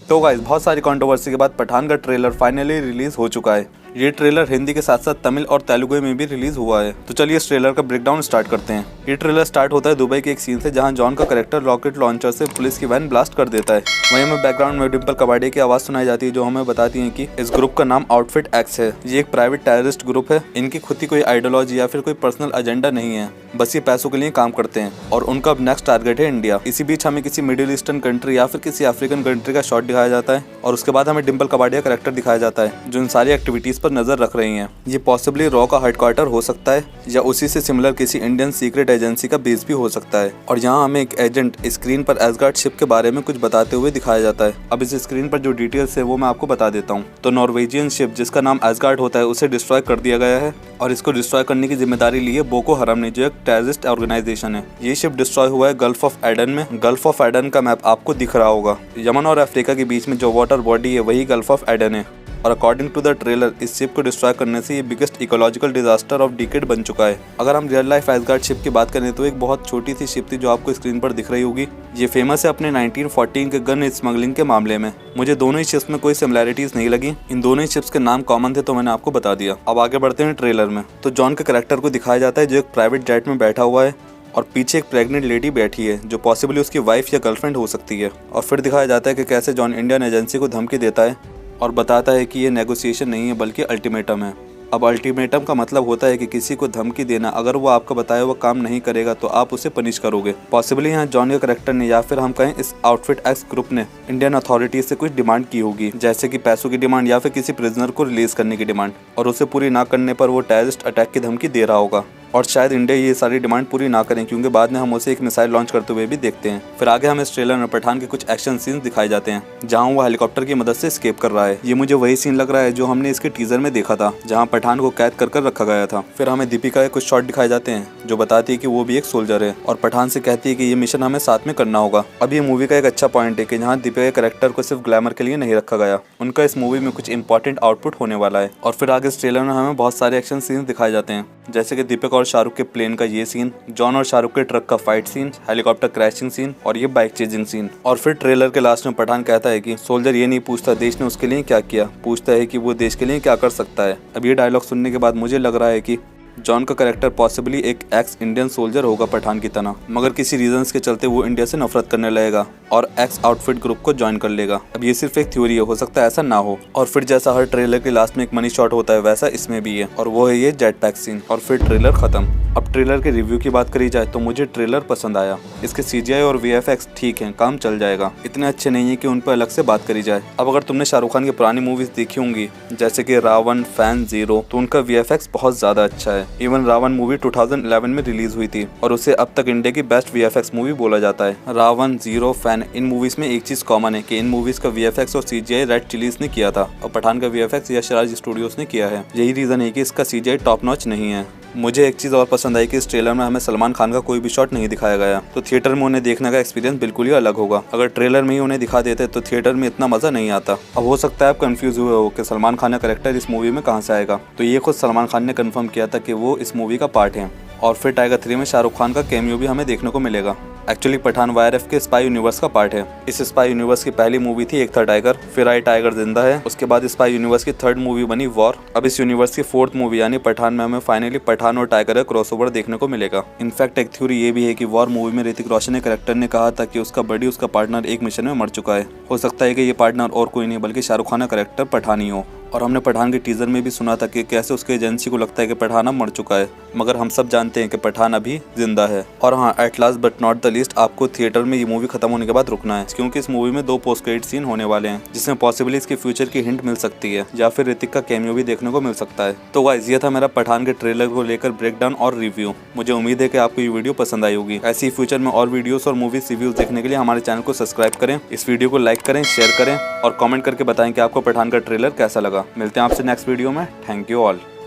तो गाइस बहुत सारी कंट्रोवर्सी के बाद पठान का ट्रेलर फाइनली रिलीज हो चुका है। ये ट्रेलर हिंदी के साथ साथ तमिल और तेलुगु में भी रिलीज हुआ है। तो चलिए इस ट्रेलर का ब्रेकडाउन स्टार्ट करते हैं। ये ट्रेलर स्टार्ट होता है दुबई के एक सीन से, जहां जॉन का कैरेक्टर रॉकेट लॉन्चर से पुलिस की वैन ब्लास्ट कर देता है। वहीं हमें बैकग्राउंड में डिम्पल कपाड़िया की आवाज सुनाई जाती है, जो हमें बताती है कि इस ग्रुप का नाम आउटफिट एक्स है। ये एक प्राइवेट टेररिस्ट ग्रुप है। इनकी खुद की कोई आइडियोलॉजी या फिर कोई पर्सनल एजेंडा नहीं है, बस ये पैसों के लिए काम करते हैं और उनका अब नेक्स्ट टारगेट है इंडिया। इसी बीच हमें किसी मिडिल ईस्टर्न कंट्री या फिर किसी अफ्रीकन कंट्री का शॉट दिखाया जाता है और उसके बाद हमें डिम्पल कपाड़िया कैरेक्टर दिखाया जाता है, जो इन सारी एक्टिविटीज पर नजर रख रही हैं। ये पॉसिबली रॉ का हेडक्वार्टर हो सकता है या उसी से सिमिलर किसी इंडियन सीक्रेट एजेंसी का बेस भी हो सकता है। और यहाँ हमें एक एजेंट स्क्रीन पर एसगार्ड शिप के बारे में कुछ बताते हुए दिखाया जाता है। अब इस स्क्रीन पर जो डिटेल्स है वो मैं आपको बता देता हूँ। तो नॉर्वेजियन शिप जिसका नाम एसगार्ड होता है उसे डिस्ट्रॉय कर दिया गया है और इसको डिस्ट्रॉय करने की जिम्मेदारी ली है बोको हराम ने, जो एक टेररिस्ट ऑर्गेनाइजेशन है। ये शिप डिस्ट्रॉय हुआ है गल्फ ऑफ एडन में। गल्फ ऑफ एडन का मैप आपको दिख रहा होगा। यमन और अफ्रीका के बीच में जो वाटर बॉडी है वही गल्फ ऑफ एडन है। और अकॉर्डिंग टू द ट्रेलर इस शिप को डिस्ट्रॉय करने से ये biggest ecological disaster of decade बन चुका है। अगर हम रियल लाइफ एसगार्ड शिप की बात करें तो एक बहुत छोटी सी शिप थी जो आपको स्क्रीन पर दिख रही होगी। ये फेमस है अपने 1914 के गन स्मगलिंग के मामले में। मुझे दोनों ही शिप्स में कोई सिमिलैरिटीज नहीं लगी। इन दोनों ही शिप्स के नाम कॉमन थे, तो मैंने आपको बता दिया। अब आगे बढ़ते हैं ट्रेलर में। तो जॉन के कैरेक्टर को दिखाया जाता है जो एक प्राइवेट जेट में बैठा हुआ है और पीछे एक प्रेग्नेंट लेडी बैठी है जो पॉसिबली उसकी वाइफ या गर्लफ्रेंड हो सकती है। और फिर दिखाया जाता है कि कैसे जॉन इंडियन एजेंसी को धमकी देता है और बताता है कि ये नेगोशिएशन नहीं है बल्कि अल्टीमेटम है। अब अल्टीमेटम का मतलब होता है कि किसी को धमकी देना, अगर वो आपका बताया हुआ काम नहीं करेगा तो आप उसे पनिश करोगे। पॉसिबली यहाँ जॉन के कैरेक्टर ने या फिर हम कहें इस आउटफिट एक्स ग्रुप ने इंडियन अथॉरिटीज से कुछ डिमांड की होगी, जैसे कि पैसों की डिमांड या फिर किसी प्रिजनर को रिलीज करने की डिमांड, और उसे पूरी ना करने पर वो टेररिस्ट अटैक की धमकी दे रहा होगा। और शायद इंडिया ये सारी डिमांड पूरी ना करें, क्योंकि बाद में हम उसे एक मिसाइल लॉन्च करते हुए भी देखते हैं। फिर आगे हमें इस ट्रेलर में पठान के कुछ एक्शन सीन्स दिखाए जाते हैं, जहां वो हेलीकॉप्टर की मदद से एस्केप कर रहा है। ये मुझे वही सीन लग रहा है जो हमने इसके टीजर में देखा था, जहां पठान को कैद कर रखा गया था। फिर हमें दीपिका के कुछ शॉट दिखाए जाते हैं जो बताती है कि वो भी एक सोल्जर है और पठान से कहती है कि ये मिशन हमें साथ में करना होगा। अब ये मूवी का एक अच्छा पॉइंट है कि जहाँ दीपिका के कैरेक्टर को सिर्फ ग्लैमर के लिए नहीं रखा गया, उनका इस मूवी में कुछ इंपॉर्टेंट आउटपुट होने वाला है। और फिर आगे इस ट्रेलर में हमें बहुत सारे एक्शन सीन्स दिखाए जाते हैं, जैसे कि दीपिका और शाहरुख के प्लेन का ये सीन, जॉन और शाहरुख के ट्रक का fight scene, helicopter crashing scene और ये बाइक चेजिंग सीन। और फिर ट्रेलर के लास्ट में पठान कहता है कि सोल्जर ये नहीं पूछता देश ने उसके लिए क्या किया, पूछता है कि वो देश के लिए क्या कर सकता है। अब ये डायलॉग सुनने के बाद मुझे लग रहा है कि जॉन का कैरेक्टर पॉसिबली एक एक्स इंडियन सोल्जर होगा पठान की तरह, मगर किसी रीजंस के चलते वो इंडिया से नफरत करने लगेगा और एक्स आउटफिट ग्रुप को ज्वाइन कर लेगा। अब ये सिर्फ एक थ्योरी है, हो सकता है ऐसा ना हो। और फिर जैसा हर ट्रेलर के लास्ट में एक मनी शॉट होता है वैसा इसमें भी है, और वो है ये जेट पैक सीन। और फिर ट्रेलर खत्म। अब ट्रेलर के रिव्यू की बात करी जाए तो मुझे ट्रेलर पसंद आया। इसके CGI और VFX ठीक है, काम चल जाएगा, इतने अच्छे नहीं है कि उन पर अलग से बात करी जाए। अब अगर तुमने शाहरुख खान की पुरानी मूवीज देखी होंगी जैसे कि रावण, फैन, जीरो, तो उनका VFX बहुत ज्यादा अच्छा है। इवन रावण मूवी 2011 में रिलीज हुई थी और उसे अब तक इंडिया की बेस्ट VFX मूवी बोला जाता है। रावण, जीरो, फैन, इन मूवीज में एक चीज कॉमन है कि इन मूवीज का VFX और CGI रेड चिलीज ने किया था और पठान का VFX यशराज स्टूडियोज ने किया है। यही रीजन है कि इसका CGI टॉप नॉच नहीं है। मुझे एक चीज़ और पसंद आई कि इस ट्रेलर में हमें सलमान खान का कोई भी शॉट नहीं दिखाया गया, तो थिएटर में उन्हें देखने का एक्सपीरियंस बिल्कुल ही अलग होगा। अगर ट्रेलर में ही उन्हें दिखा देते तो थिएटर में इतना मज़ा नहीं आता। अब हो सकता है आप कंफ्यूज हुए हो कि सलमान खान का कैरेक्टर इस मूवी में कहाँ से आएगा, तो ये खुद सलमान खान ने कंफर्म किया था कि वो इस मूवी का पार्ट है। और फिर टाइगर 3 में शाहरुख खान का कैमियो भी हमें देखने को मिलेगा। एक्चुअली पठान YRF के स्पाई यूनिवर्स का पार्ट है। इस स्पाई यूनिवर्स की पहली मूवी थी एक था टाइगर, फिर आई टाइगर जिंदा है, उसके बाद स्पाई यूनिवर्स की थर्ड मूवी बनी वॉर। अब इस यूनिवर्स की फोर्थ मूवी यानी पठान में हमें फाइनली पठान और टाइगर का क्रॉसओवर देखने को मिलेगा। इनफैक्ट एक थ्योरी ये भी है कि वॉर मूवी में ऋतिक रोशन ने कैरेक्टर ने कहा था कि उसका बडी उसका पार्टनर एक मिशन में मर चुका है। हो सकता है कि ये पार्टनर और कोई नहीं बल्कि शाहरुख खान का कैरेक्टर पठान ही हो। और हमने पठान के टीजर में भी सुना था कि कैसे उसके एजेंसी को लगता है कि पठान अब मर चुका है, मगर हम सब जानते हैं कि पठान अभी जिंदा है। और हाँ, at last but not the least, आपको थिएटर में ये मूवी खत्म होने के बाद रुकना है, क्योंकि इस मूवी में 2 पोस्ट क्रेडिट सीन होने वाले हैं जिसमें पॉसिबली इसके फ्यूचर की हिंट मिल सकती है या फिर ऋतिक का कैमियो भी देखने को मिल सकता है। तो गाइस, ये था मेरा पठान के ट्रेलर को लेकर ब्रेकडाउन और रिव्यू। मुझे उम्मीद है कि आपको ये वीडियो पसंद आई होगी। ऐसे ही फ्यूचर में और वीडियोस और मूवीज रिव्यूज देखने के लिए हमारे चैनल को सब्सक्राइब करें, इस वीडियो को लाइक करें, शेयर करें और कमेंट करके बताएं कि आपको पठान का ट्रेलर कैसा लगा। मिलते हैं आपसे नेक्स्ट वीडियो में। Thank you all.